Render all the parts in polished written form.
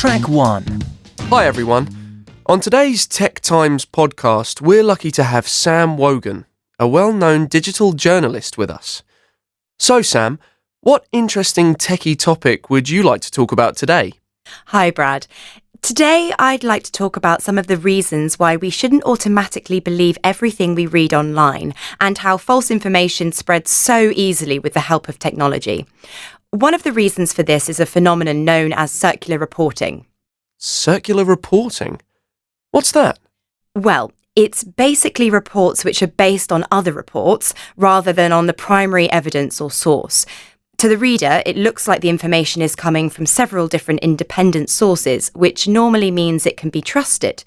Track 1. Hi everyone. On today's Tech Times podcast, we're lucky to have Sam Wogan, a well-known digital journalist with us. So Sam, what interesting techie topic would you like to talk about today? Hi Brad. Today I'd like to talk about some of the reasons why we shouldn't automatically believe everything we read online and how false information spreads so easily with the help of technology. One of the reasons for this is a phenomenon known as circular reporting. Circular reporting? What's that? Well, it's basically reports which are based on other reports rather than on the primary evidence or source. To the reader, it looks like the information is coming from several different independent sources, which normally means it can be trusted.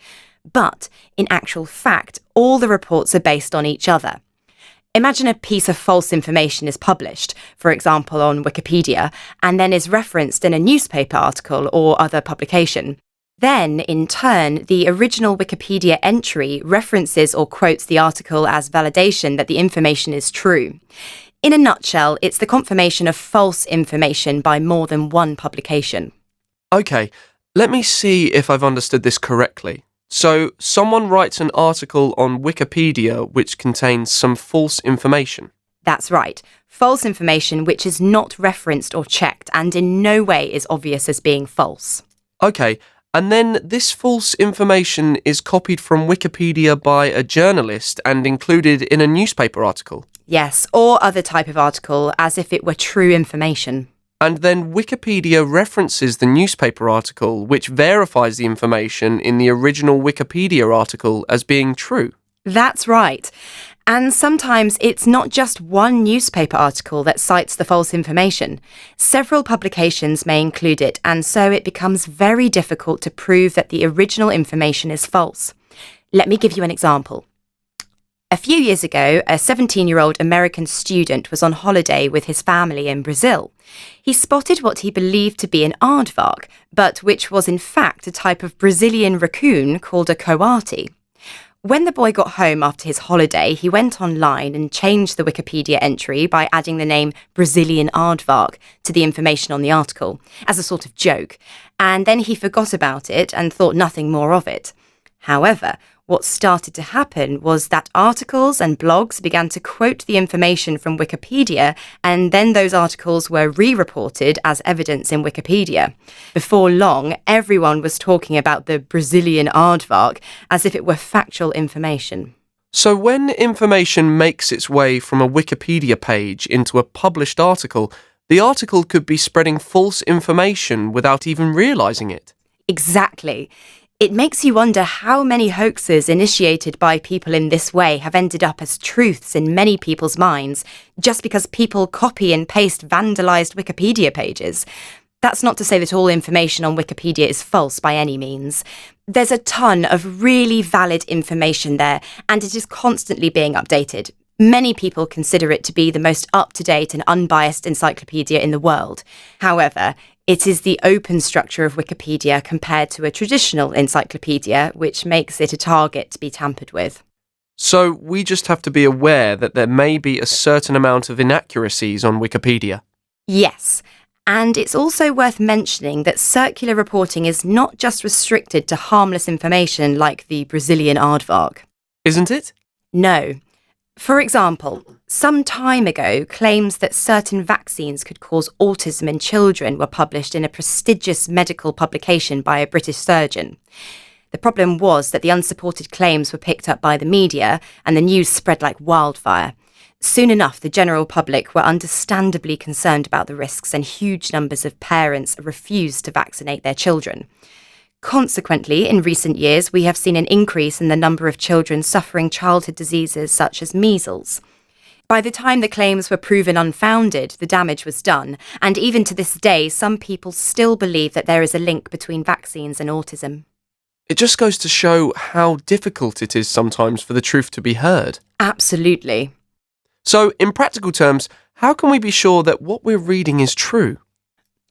But, in actual fact, all the reports are based on each other. Imagine a piece of false information is published, for example on Wikipedia, and then is referenced in a newspaper article or other publication. Then, in turn, the original Wikipedia entry references or quotes the article as validation that the information is true. In a nutshell, it's the confirmation of false information by more than one publication. Okay, let me see if I've understood this correctly. So, someone writes an article on Wikipedia which contains some false information. That's right. False information which is not referenced or checked and in no way is obvious as being false. Okay, and then this false information is copied from Wikipedia by a journalist and included in a newspaper article. Yes, or other type of article, as if it were true information. And then Wikipedia references the newspaper article, which verifies the information in the original Wikipedia article as being true. That's right. And sometimes it's not just one newspaper article that cites the false information. Several publications may include it, and so it becomes very difficult to prove that the original information is false. Let me give you an example. A few years ago, a 17-year-old American student was on holiday with his family in Brazil. He spotted what he believed to be an aardvark, but which was in fact a type of Brazilian raccoon called a coati. When the boy got home after his holiday, he went online and changed the Wikipedia entry by adding the name Brazilian aardvark to the information on the article, as a sort of joke, and then he forgot about it and thought nothing more of it. However, what started to happen was that articles and blogs began to quote the information from Wikipedia, and then those articles were re-reported as evidence in Wikipedia. Before long, everyone was talking about the Brazilian aardvark as if it were factual information. So when information makes its way from a Wikipedia page into a published article, the article could be spreading false information without even realising it. Exactly. It makes you wonder how many hoaxes initiated by people in this way have ended up as truths in many people's minds, just because people copy and paste vandalised Wikipedia pages. That's not to say that all information on Wikipedia is false by any means. There's a ton of really valid information there, and it is constantly being updated. Many people consider it to be the most up-to-date and unbiased encyclopedia in the world. However, it is the open structure of Wikipedia compared to a traditional encyclopedia, which makes it a target to be tampered with. So we just have to be aware that there may be a certain amount of inaccuracies on Wikipedia. Yes, and it's also worth mentioning that circular reporting is not just restricted to harmless information like the Brazilian aardvark. Isn't it? No. For example, some time ago, claims that certain vaccines could cause autism in children were published in a prestigious medical publication by a British surgeon. The problem was that the unsupported claims were picked up by the media and the news spread like wildfire. Soon enough, the general public were understandably concerned about the risks, and huge numbers of parents refused to vaccinate their children. Consequently, in recent years, we have seen an increase in the number of children suffering childhood diseases such as measles. By the time the claims were proven unfounded, the damage was done, and even to this day, some people still believe that there is a link between vaccines and autism. It just goes to show how difficult it is sometimes for the truth to be heard. Absolutely. So, in practical terms, how can we be sure that what we're reading is true?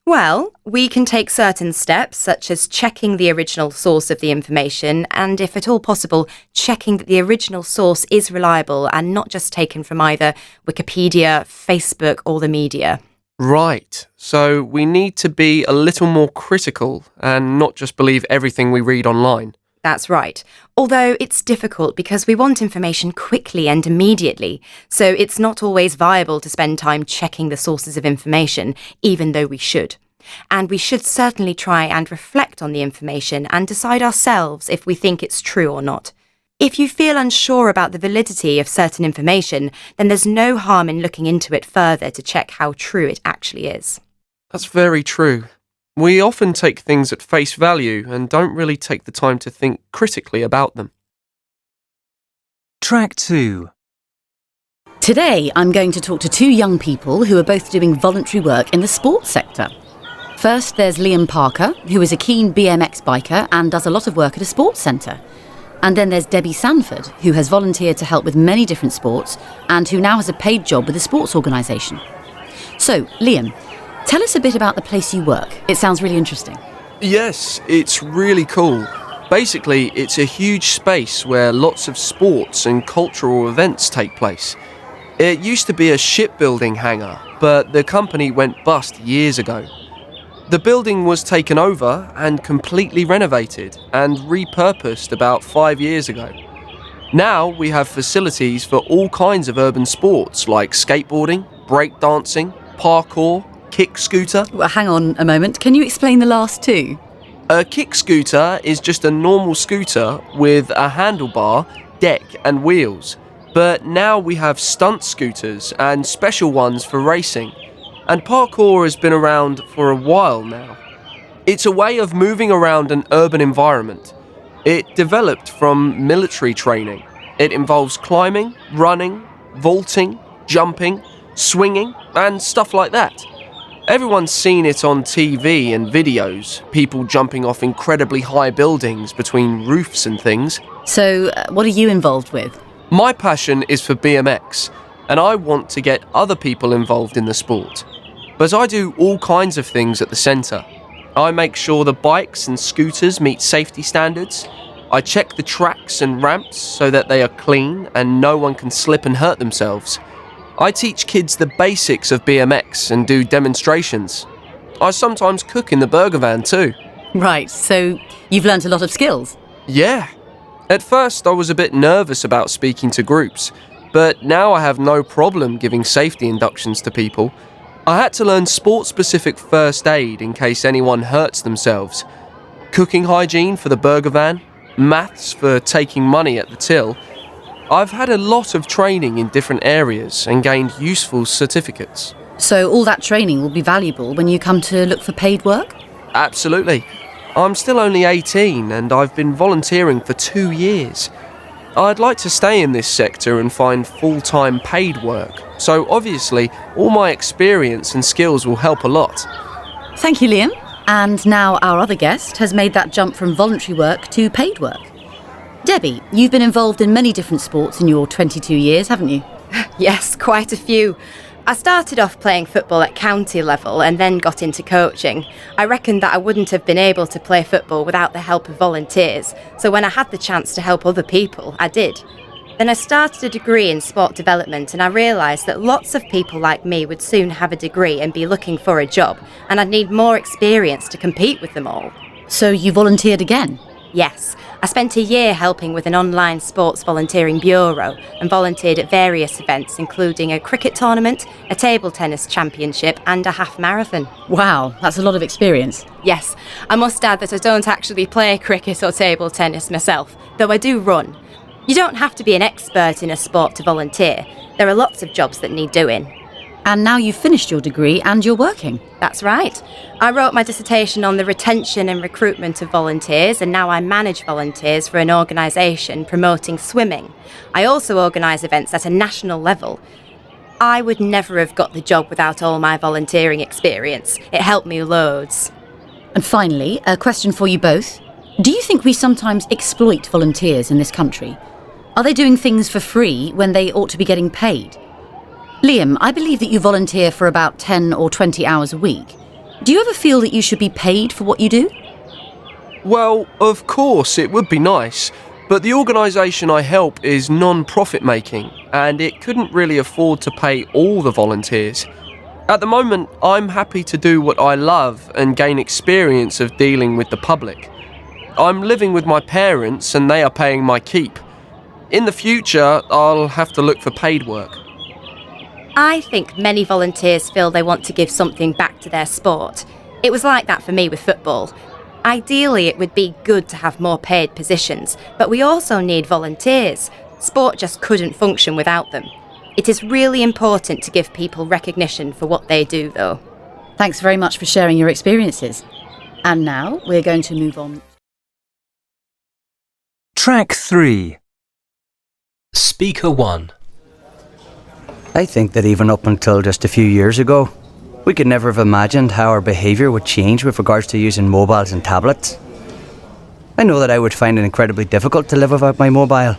Well, we can take certain steps, such as checking the original source of the information and, if at all possible, checking that the original source is reliable and not just taken from either Wikipedia, Facebook or the media. Right, so we need to be a little more critical and not just believe everything we read online. That's right. Although it's difficult because we want information quickly and immediately, so it's not always viable to spend time checking the sources of information, even though we should. And we should certainly try and reflect on the information and decide ourselves if we think it's true or not. If you feel unsure about the validity of certain information, then there's no harm in looking into it further to check how true it actually is. That's very true. We often take things at face value and don't really take the time to think critically about them. Track 2. Today, I'm going to talk to two young people who are both doing voluntary work in the sports sector. First, there's Liam Parker, who is a keen BMX biker and does a lot of work at a sports centre. And then there's Debbie Sanford, who has volunteered to help with many different sports and who now has a paid job with a sports organisation. So, Liam, tell us a bit about the place you work. It sounds really interesting. Yes, it's really cool. Basically, it's a huge space where lots of sports and cultural events take place. It used to be a shipbuilding hangar, but the company went bust years ago. The building was taken over and completely renovated and repurposed about 5 years ago. Now we have facilities for all kinds of urban sports like skateboarding, breakdancing, parkour, kick scooter. Well, hang on a moment. Can you explain the last two? A kick scooter is just a normal scooter with a handlebar, deck and wheels. But now we have stunt scooters and special ones for racing. And parkour has been around for a while now. It's a way of moving around an urban environment. It developed from military training. It involves climbing, running, vaulting, jumping, swinging and stuff like that. Everyone's seen it on TV and videos, people jumping off incredibly high buildings between roofs and things. So, what are you involved with? My passion is for BMX, and I want to get other people involved in the sport. But I do all kinds of things at the centre. I make sure the bikes and scooters meet safety standards. I check the tracks and ramps so that they are clean and no one can slip and hurt themselves. I teach kids the basics of BMX and do demonstrations. I sometimes cook in the burger van too. Right, so you've learnt a lot of skills. Yeah. At first I was a bit nervous about speaking to groups, but now I have no problem giving safety inductions to people. I had to learn sport-specific first aid in case anyone hurts themselves, cooking hygiene for the burger van, maths for taking money at the till. I've had a lot of training in different areas and gained useful certificates. So all that training will be valuable when you come to look for paid work? Absolutely. I'm still only 18 and I've been volunteering for 2 years. I'd like to stay in this sector and find full-time paid work, so obviously all my experience and skills will help a lot. Thank you, Liam. And now our other guest has made that jump from voluntary work to paid work. Debbie, you've been involved in many different sports in your 22 years, haven't you? Yes, quite a few. I started off playing football at county level and then got into coaching. I reckoned that I wouldn't have been able to play football without the help of volunteers, so when I had the chance to help other people, I did. Then I started a degree in sport development and I realised that lots of people like me would soon have a degree and be looking for a job, and I'd need more experience to compete with them all. So you volunteered again? Yes, I spent a year helping with an online sports volunteering bureau and volunteered at various events, including a cricket tournament, a table tennis championship and a half marathon. Wow, that's a lot of experience. Yes, I must add that I don't actually play cricket or table tennis myself, though I do run. You don't have to be an expert in a sport to volunteer. There are lots of jobs that need doing. And now you've finished your degree and you're working. That's right. I wrote my dissertation on the retention and recruitment of volunteers, and now I manage volunteers for an organisation promoting swimming. I also organise events at a national level. I would never have got the job without all my volunteering experience. It helped me loads. And finally, a question for you both. Do you think we sometimes exploit volunteers in this country? Are they doing things for free when they ought to be getting paid? Liam, I believe that you volunteer for about 10 or 20 hours a week. Do you ever feel that you should be paid for what you do? Well, of course, it would be nice, but the organisation I help is non-profit making, and it couldn't really afford to pay all the volunteers. At the moment, I'm happy to do what I love and gain experience of dealing with the public. I'm living with my parents and they are paying my keep. In the future, I'll have to look for paid work. I think many volunteers feel they want to give something back to their sport. It was like that for me with football. Ideally, it would be good to have more paid positions, but we also need volunteers. Sport just couldn't function without them. It is really important to give people recognition for what they do, though. Thanks very much for sharing your experiences. And now we're going to move on. Track 3. Speaker 1. I think that even up until just a few years ago, we could never have imagined how our behaviour would change with regards to using mobiles and tablets. I know that I would find it incredibly difficult to live without my mobile.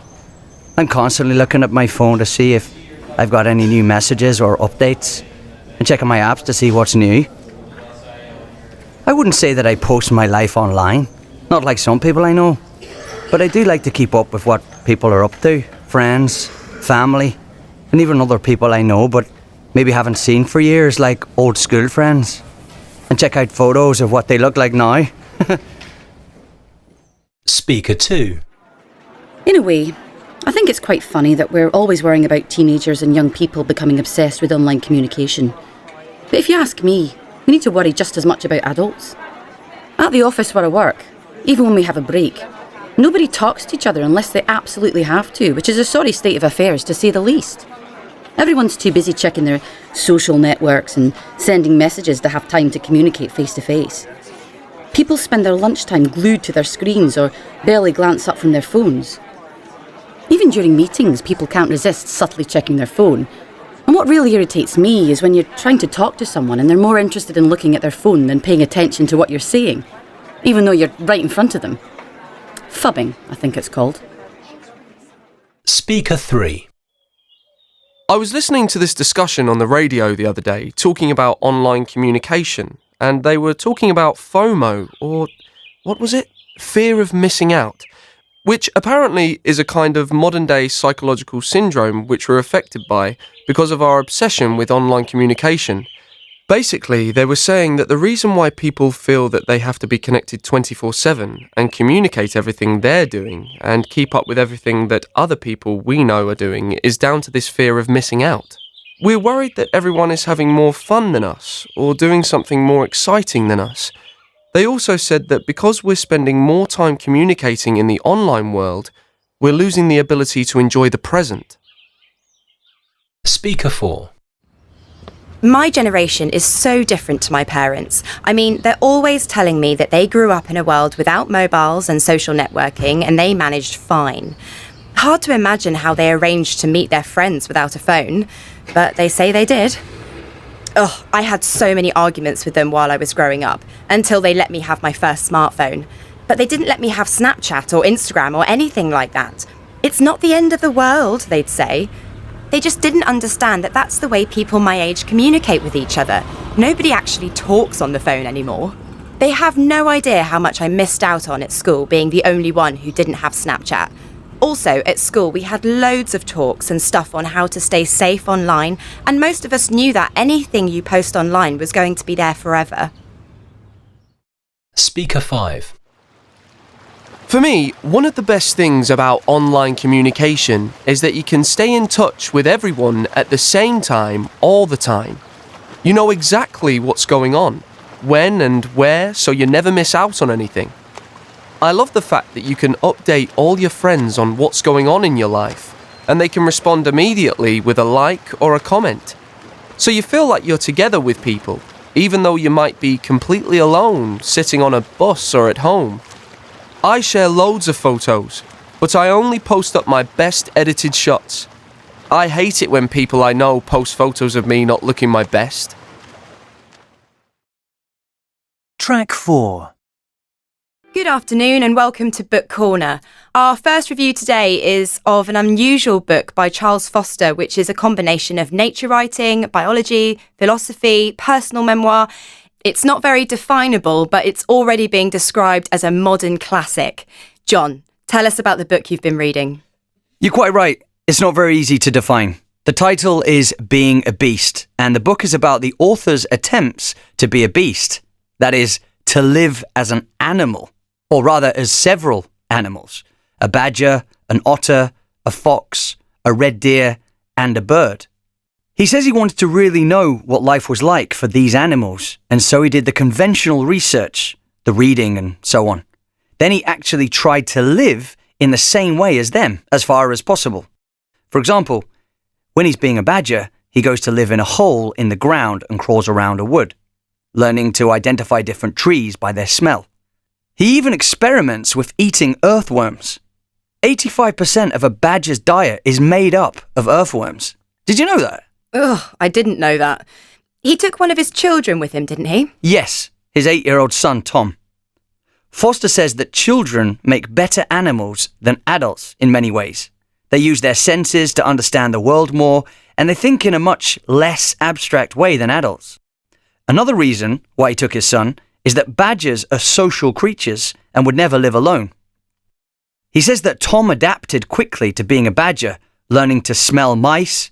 I'm constantly looking at my phone to see if I've got any new messages or updates, and checking my apps to see what's new. I wouldn't say that I post my life online, not like some people I know, but I do like to keep up with what people are up to, friends, family, and even other people I know but maybe haven't seen for years, like old school friends, and check out photos of what they look like now. Speaker 2. In a way, I think it's quite funny that we're always worrying about teenagers and young people becoming obsessed with online communication. But if you ask me, we need to worry just as much about adults. At the office where I work, even when we have a break, nobody talks to each other unless they absolutely have to, which is a sorry state of affairs to say the least. Everyone's too busy checking their social networks and sending messages to have time to communicate face to face. People spend their lunchtime glued to their screens or barely glance up from their phones. Even during meetings, people can't resist subtly checking their phone. And what really irritates me is when you're trying to talk to someone and they're more interested in looking at their phone than paying attention to what you're saying, even though you're right in front of them. Phubbing, I think it's called. Speaker 3. I was listening to this discussion on the radio the other day, talking about online communication, and they were talking about FOMO, or what was it? Fear of missing out, which apparently is a kind of modern-day psychological syndrome which we're affected by because of our obsession with online communication. Basically, they were saying that the reason why people feel that they have to be connected 24/7 and communicate everything they're doing and keep up with everything that other people we know are doing is down to this fear of missing out. We're worried that everyone is having more fun than us or doing something more exciting than us. They also said that because we're spending more time communicating in the online world, we're losing the ability to enjoy the present. Speaker 4. My generation is so different to my parents. I mean, they're always telling me that they grew up in a world without mobiles and social networking and they managed fine. Hard to imagine how they arranged to meet their friends without a phone, but they say they did. Ugh, I had so many arguments with them while I was growing up, until they let me have my first smartphone. But they didn't let me have Snapchat or Instagram or anything like that. It's not the end of the world, they'd say. They just didn't understand that that's the way people my age communicate with each other. Nobody actually talks on the phone anymore. They have no idea how much I missed out on at school being the only one who didn't have Snapchat. Also, at school, we had loads of talks and stuff on how to stay safe online, and most of us knew that anything you post online was going to be there forever. Speaker 5. For me, one of the best things about online communication is that you can stay in touch with everyone at the same time, all the time. You know exactly what's going on, when and where, so you never miss out on anything. I love the fact that you can update all your friends on what's going on in your life, and they can respond immediately with a like or a comment. So you feel like you're together with people, even though you might be completely alone, sitting on a bus or at home. I share loads of photos, but I only post up my best edited shots. I hate it when people I know post photos of me not looking my best. Track 4. Good afternoon and welcome to Book Corner. Our first review today is of an unusual book by Charles Foster, which is a combination of nature writing, biology, philosophy, personal memoir. It's not very definable, but it's already being described as a modern classic. John, tell us about the book you've been reading. You're quite right. It's not very easy to define. The title is Being a Beast, and the book is about the author's attempts to be a beast. That is, to live as an animal, or rather as several animals. A badger, an otter, a fox, a red deer, and a bird. He says he wanted to really know what life was like for these animals, and so he did the conventional research, the reading and so on. Then he actually tried to live in the same way as them, as far as possible. For example, when he's being a badger, he goes to live in a hole in the ground and crawls around a wood, learning to identify different trees by their smell. He even experiments with eating earthworms. 85% of a badger's diet is made up of earthworms. Did you know that? Ugh, I didn't know that. He took one of his children with him, didn't he? Yes, his 8-year-old son, Tom. Foster says that children make better animals than adults in many ways. They use their senses to understand the world more, and they think in a much less abstract way than adults. Another reason why he took his son is that badgers are social creatures and would never live alone. He says that Tom adapted quickly to being a badger, learning to smell mice,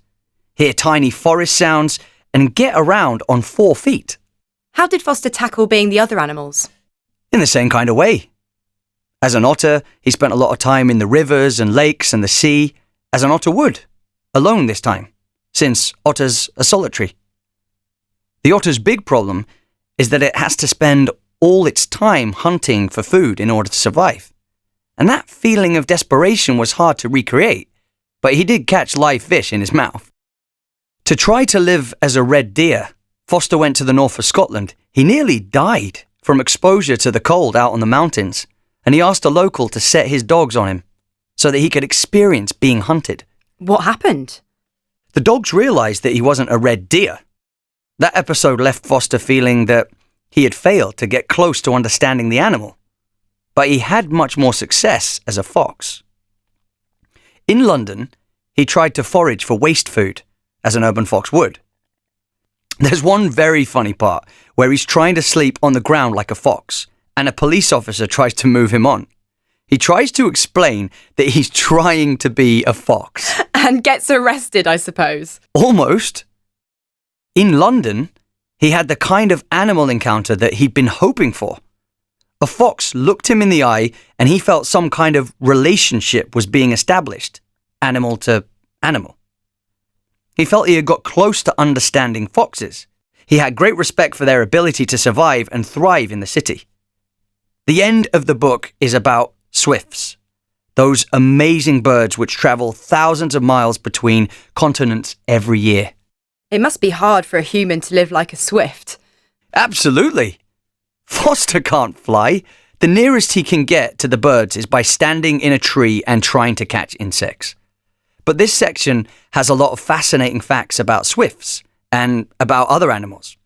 hear tiny forest sounds, and get around on 4 feet. How did Foster tackle being the other animals? In the same kind of way. As an otter, he spent a lot of time in the rivers and lakes and the sea, as an otter would, alone this time, since otters are solitary. The otter's big problem is that it has to spend all its time hunting for food in order to survive. And that feeling of desperation was hard to recreate, but he did catch live fish in his mouth. To try to live as a red deer, Foster went to the north of Scotland. He nearly died from exposure to the cold out on the mountains, and he asked a local to set his dogs on him so that he could experience being hunted. What happened? The dogs realised that he wasn't a red deer. That episode left Foster feeling that he had failed to get close to understanding the animal, but he had much more success as a fox. In London, he tried to forage for waste food, as an urban fox would. There's one very funny part where he's trying to sleep on the ground like a fox, and a police officer tries to move him on. He tries to explain that he's trying to be a fox. And gets arrested, I suppose. Almost. In London, he had the kind of animal encounter that he'd been hoping for. A fox looked him in the eye and he felt some kind of relationship was being established, animal to animal. He felt he had got close to understanding foxes. He had great respect for their ability to survive and thrive in the city. The end of the book is about swifts, those amazing birds which travel thousands of miles between continents every year. It must be hard for a human to live like a swift. Absolutely. Foster can't fly. The nearest he can get to the birds is by standing in a tree and trying to catch insects. But this section has a lot of fascinating facts about swifts and about other animals.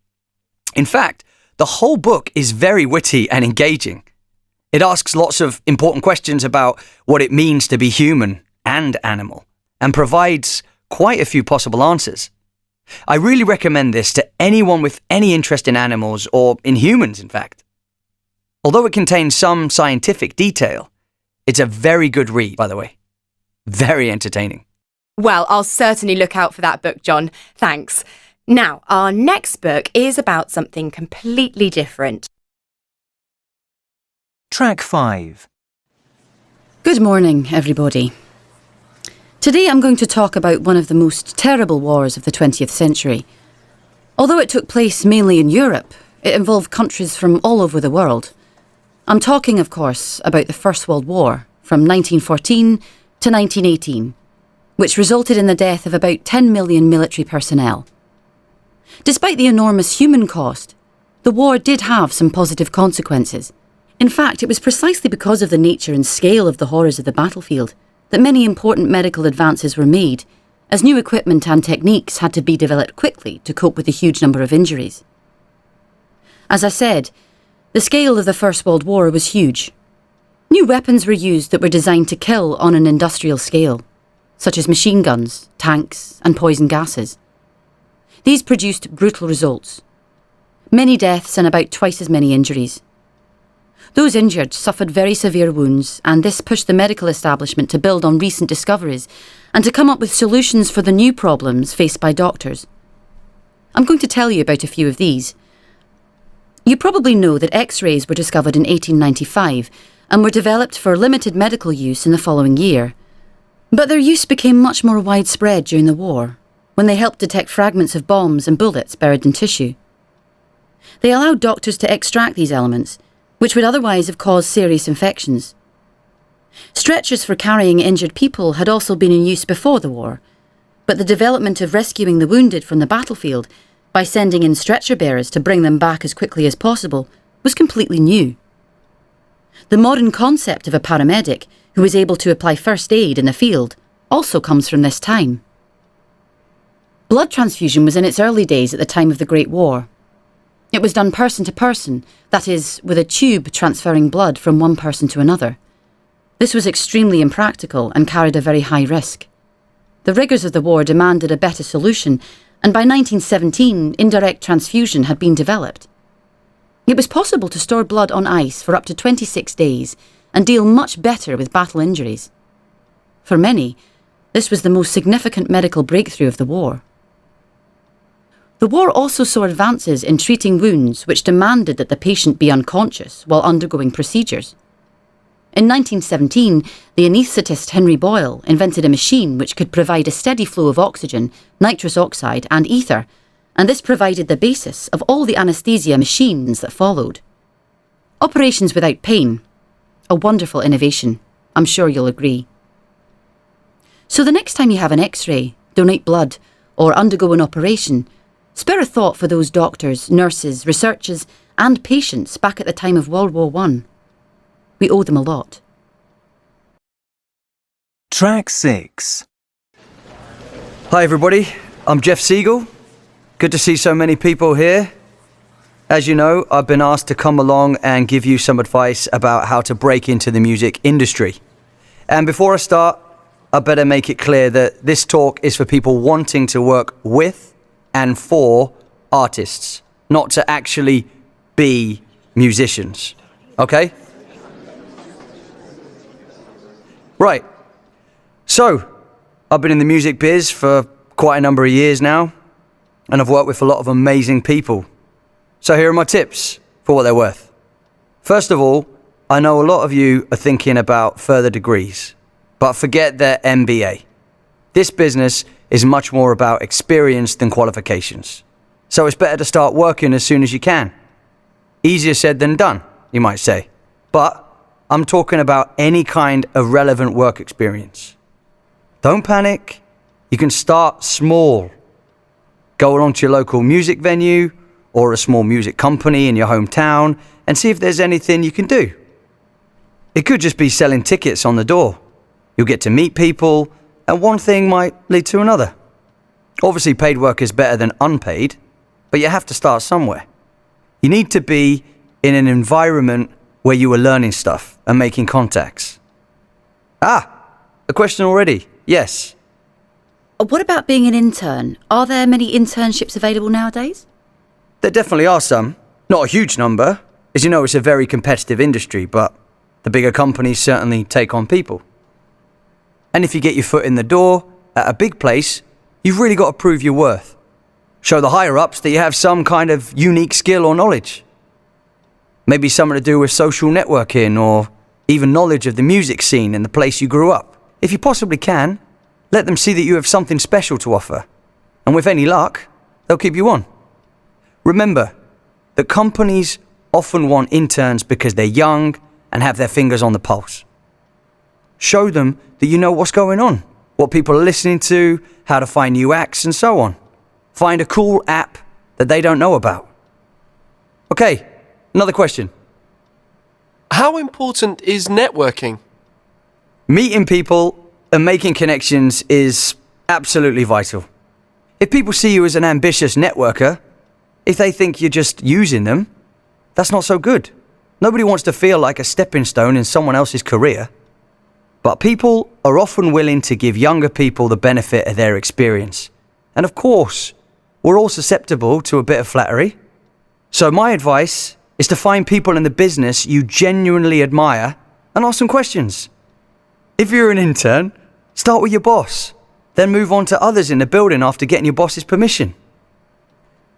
In fact, the whole book is very witty and engaging. It asks lots of important questions about what it means to be human and animal, and provides quite a few possible answers. I really recommend this to anyone with any interest in animals, or in humans, in fact. Although it contains some scientific detail, it's a very good read, by the way. Very entertaining. Well, I'll certainly look out for that book, John. Thanks. Now, our next book is about something completely different. Track 5. Good morning, everybody. Today I'm going to talk about one of the most terrible wars of the 20th century. Although it took place mainly in Europe, it involved countries from all over the world. I'm talking, of course, about the First World War from 1914 to 1918, which resulted in the death of about 10 million military personnel. Despite the enormous human cost, the war did have some positive consequences. In fact, it was precisely because of the nature and scale of the horrors of the battlefield that many important medical advances were made, as new equipment and techniques had to be developed quickly to cope with the huge number of injuries. As I said, the scale of the First World War was huge. New weapons were used that were designed to kill on an industrial scale, such as machine guns, tanks, and poison gases. These produced brutal results. Many deaths and about twice as many injuries. Those injured suffered very severe wounds, and this pushed the medical establishment to build on recent discoveries and to come up with solutions for the new problems faced by doctors. I'm going to tell you about a few of these. You probably know that X-rays were discovered in 1895 and were developed for limited medical use in the following year. But their use became much more widespread during the war, when they helped detect fragments of bombs and bullets buried in tissue. They allowed doctors to extract these elements, which would otherwise have caused serious infections. Stretchers for carrying injured people had also been in use before the war, but the development of rescuing the wounded from the battlefield by sending in stretcher bearers to bring them back as quickly as possible was completely new. The modern concept of a paramedic who is able to apply first aid in the field also comes from this time. Blood transfusion was in its early days at the time of the Great War. It was done person to person, that is, with a tube transferring blood from one person to another. This was extremely impractical and carried a very high risk. The rigours of the war demanded a better solution, and by 1917, indirect transfusion had been developed. It was possible to store blood on ice for up to 26 days and deal much better with battle injuries. For many, this was the most significant medical breakthrough of the war. The war also saw advances in treating wounds which demanded that the patient be unconscious while undergoing procedures. In 1917, the anaesthetist Henry Boyle invented a machine which could provide a steady flow of oxygen, nitrous oxide and ether, and this provided the basis of all the anaesthesia machines that followed. Operations without pain. A wonderful innovation. I'm sure you'll agree. So the next time you have an X-ray, donate blood, or undergo an operation, spare a thought for those doctors, nurses, researchers, and patients back at the time of World War I. We owe them a lot. Track 6. Hi everybody, I'm Jeff Siegel. Good to see so many people here. As you know, I've been asked to come along and give you some advice about how to break into the music industry. And before I start, I better make it clear that this talk is for people wanting to work with and for artists, not to actually be musicians. Okay? Right. So, I've been in the music biz for quite a number of years now, and I've worked with a lot of amazing people. So here are my tips for what they're worth. First of all, I know a lot of you are thinking about further degrees, but forget their MBA. This business is much more about experience than qualifications. So it's better to start working as soon as you can. Easier said than done, you might say. But I'm talking about any kind of relevant work experience. Don't panic. You can start small. Go along to your local music venue or a small music company in your hometown and see if there's anything you can do. It could just be selling tickets on the door. You'll get to meet people, and one thing might lead to another. Obviously, paid work is better than unpaid, but you have to start somewhere. You need to be in an environment where you are learning stuff and making contacts. A question already. Yes. What about being an intern? Are there many internships available nowadays? There definitely are some. Not a huge number. As you know, it's a very competitive industry, but the bigger companies certainly take on people. And if you get your foot in the door at a big place, you've really got to prove your worth. Show the higher-ups that you have some kind of unique skill or knowledge. Maybe something to do with social networking or even knowledge of the music scene in the place you grew up. If you possibly can, let them see that you have something special to offer. And with any luck, they'll keep you on. Remember that companies often want interns because they're young and have their fingers on the pulse. Show them that you know what's going on, what people are listening to, how to find new acts and so on. Find a cool app that they don't know about. Okay, another question. How important is networking? Meeting people and making connections is absolutely vital. If people see you as an ambitious networker, if they think you're just using them, that's not so good. Nobody wants to feel like a stepping stone in someone else's career. But people are often willing to give younger people the benefit of their experience. And of course, we're all susceptible to a bit of flattery. So my advice is to find people in the business you genuinely admire and ask them questions. If you're an intern, start with your boss, then move on to others in the building after getting your boss's permission.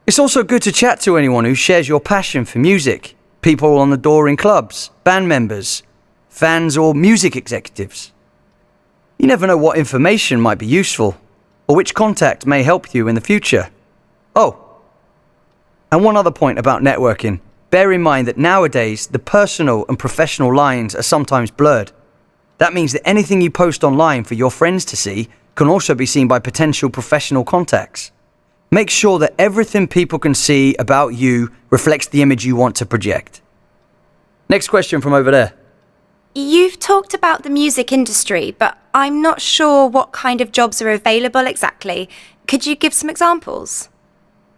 It's also good to chat to anyone who shares your passion for music, people on the door in clubs, band members, fans or music executives. You never know what information might be useful or which contact may help you in the future. Oh, and one other point about networking. Bear in mind that nowadays the personal and professional lines are sometimes blurred. That means that anything you post online for your friends to see can also be seen by potential professional contacts. Make sure that everything people can see about you reflects the image you want to project. Next question from over there. You've talked about the music industry, but I'm not sure what kind of jobs are available exactly. Could you give some examples?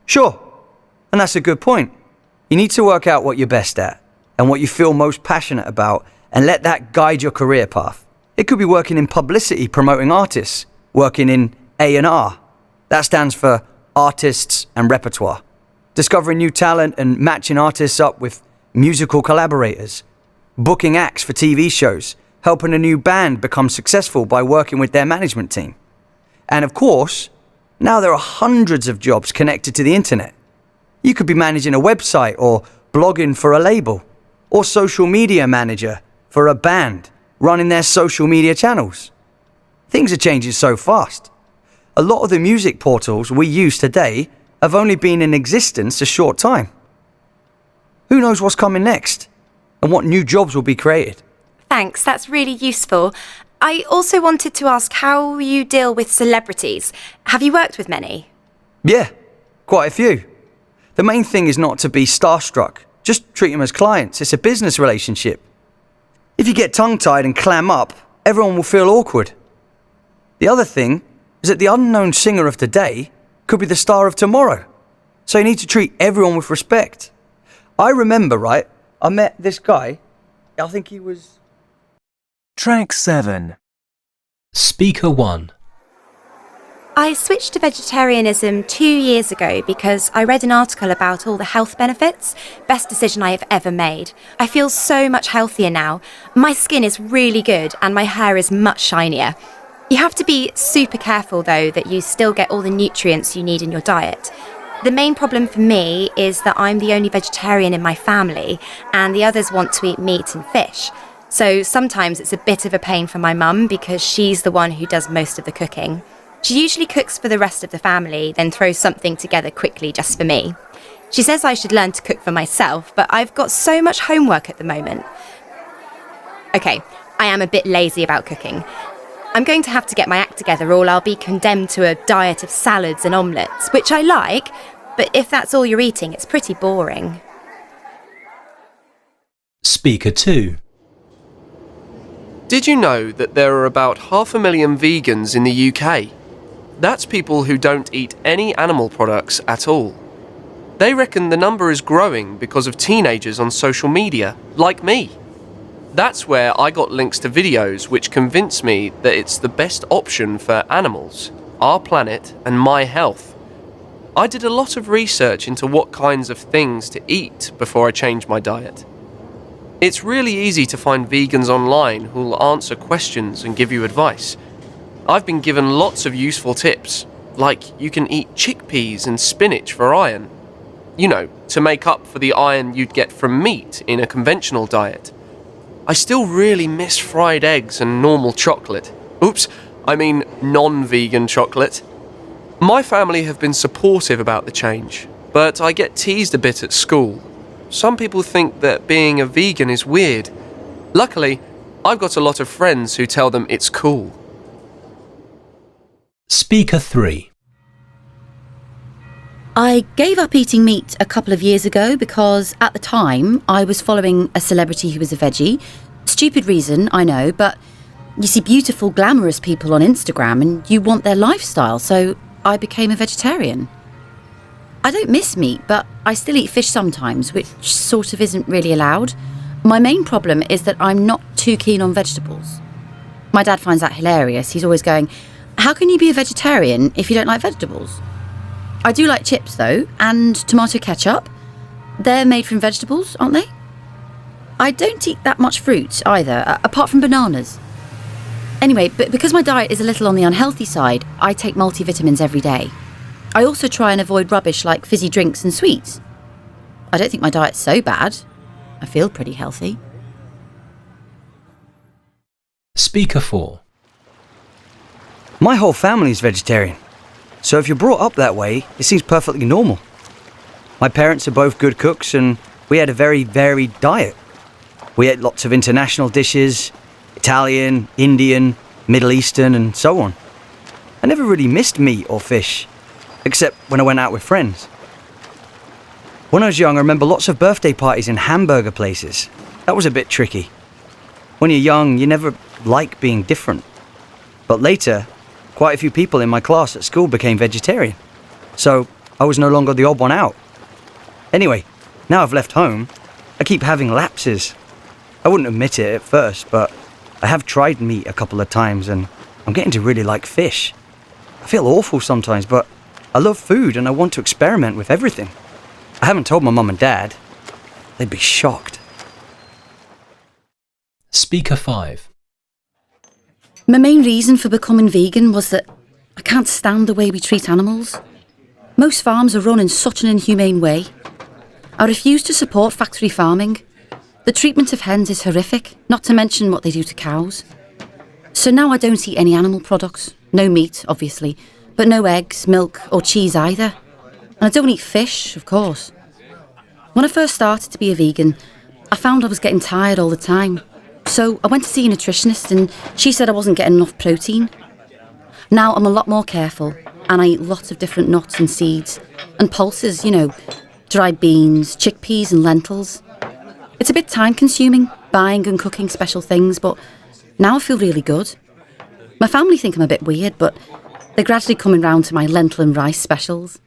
Sure, and that's a good point. You need to work out what you're best at and what you feel most passionate about and let that guide your career path. It could be working in publicity promoting artists, working in A&R. That stands for artists and repertoire. Discovering new talent and matching artists up with musical collaborators. Booking acts for TV shows. Helping a new band become successful by working with their management team. And of course, now there are hundreds of jobs connected to the internet. You could be managing a website or blogging for a label, or social media manager for a band, running their social media channels. Things are changing so fast. A lot of the music portals we use today have only been in existence a short time. Who knows what's coming next and what new jobs will be created? Thanks, that's really useful. I also wanted to ask how you deal with celebrities. Have you worked with many? Yeah, quite a few. The main thing is not to be starstruck. Just treat them as clients. It's a business relationship. If you get tongue-tied and clam up, everyone will feel awkward. The other thing is that the unknown singer of today could be the star of tomorrow. So you need to treat everyone with respect. I remember, right, I met this guy, I think he was... Track 7. Speaker 1. I switched to vegetarianism 2 years ago because I read an article about all the health benefits. Best decision I have ever made. I feel so much healthier now. My skin is really good and my hair is much shinier. You have to be super careful though that you still get all the nutrients you need in your diet. The main problem for me is that I'm the only vegetarian in my family and the others want to eat meat and fish. So sometimes it's a bit of a pain for my mum because she's the one who does most of the cooking. She usually cooks for the rest of the family, then throws something together quickly just for me. She says I should learn to cook for myself, but I've got so much homework at the moment. Okay, I am a bit lazy about cooking. I'm going to have to get my act together or I'll be condemned to a diet of salads and omelettes, which I like, but if that's all you're eating, it's pretty boring. Speaker 2. Did you know that there are about 500,000 vegans in the UK? That's people who don't eat any animal products at all. They reckon the number is growing because of teenagers on social media, like me. That's where I got links to videos which convinced me that it's the best option for animals, our planet, and my health. I did a lot of research into what kinds of things to eat before I changed my diet. It's really easy to find vegans online who will answer questions and give you advice. I've been given lots of useful tips, like you can eat chickpeas and spinach for iron. You know, to make up for the iron you'd get from meat in a conventional diet. I still really miss fried eggs and normal chocolate. Oops, I mean non-vegan chocolate. My family have been supportive about the change, but I get teased a bit at school. Some people think that being a vegan is weird. Luckily, I've got a lot of friends who tell them it's cool. Speaker 3. I gave up eating meat a couple of years ago because at the time I was following a celebrity who was a veggie. Stupid reason, I know, but you see beautiful, glamorous people on Instagram and you want their lifestyle, so I became a vegetarian. I don't miss meat, but I still eat fish sometimes, which sort of isn't really allowed. My main problem is that I'm not too keen on vegetables. My dad finds that hilarious. He's always going, "How can you be a vegetarian if you don't like vegetables?" I do like chips though, and tomato ketchup. They're made from vegetables, aren't they? I don't eat that much fruit either, apart from bananas. Anyway, but because my diet is a little on the unhealthy side, I take multivitamins every day. I also try and avoid rubbish like fizzy drinks and sweets. I don't think my diet's so bad. I feel pretty healthy. Speaker 4. My whole family's vegetarian, so if you're brought up that way, it seems perfectly normal. My parents are both good cooks and we had a very varied diet. We ate lots of international dishes, Italian, Indian, Middle Eastern and so on. I never really missed meat or fish, except when I went out with friends. When I was young, I remember lots of birthday parties in hamburger places. That was a bit tricky. When you're young, you never like being different. But later, quite a few people in my class at school became vegetarian, so I was no longer the odd one out. Anyway, now I've left home, I keep having lapses. I wouldn't admit it at first, but I have tried meat a couple of times and I'm getting to really like fish. I feel awful sometimes, but I love food and I want to experiment with everything. I haven't told my mum and dad. They'd be shocked. Speaker 5. My main reason for becoming vegan was that I can't stand the way we treat animals. Most farms are run in such an inhumane way. I refuse to support factory farming. The treatment of hens is horrific, not to mention what they do to cows. So now I don't eat any animal products. No meat, obviously, but no eggs, milk or cheese either. And I don't eat fish, of course. When I first started to be a vegan, I found I was getting tired all the time. So I went to see a nutritionist and she said I wasn't getting enough protein. Now I'm a lot more careful and I eat lots of different nuts and seeds and pulses, dried beans, chickpeas and lentils. It's a bit time consuming, buying and cooking special things, but now I feel really good. My family think I'm a bit weird, but they're gradually coming round to my lentil and rice specials.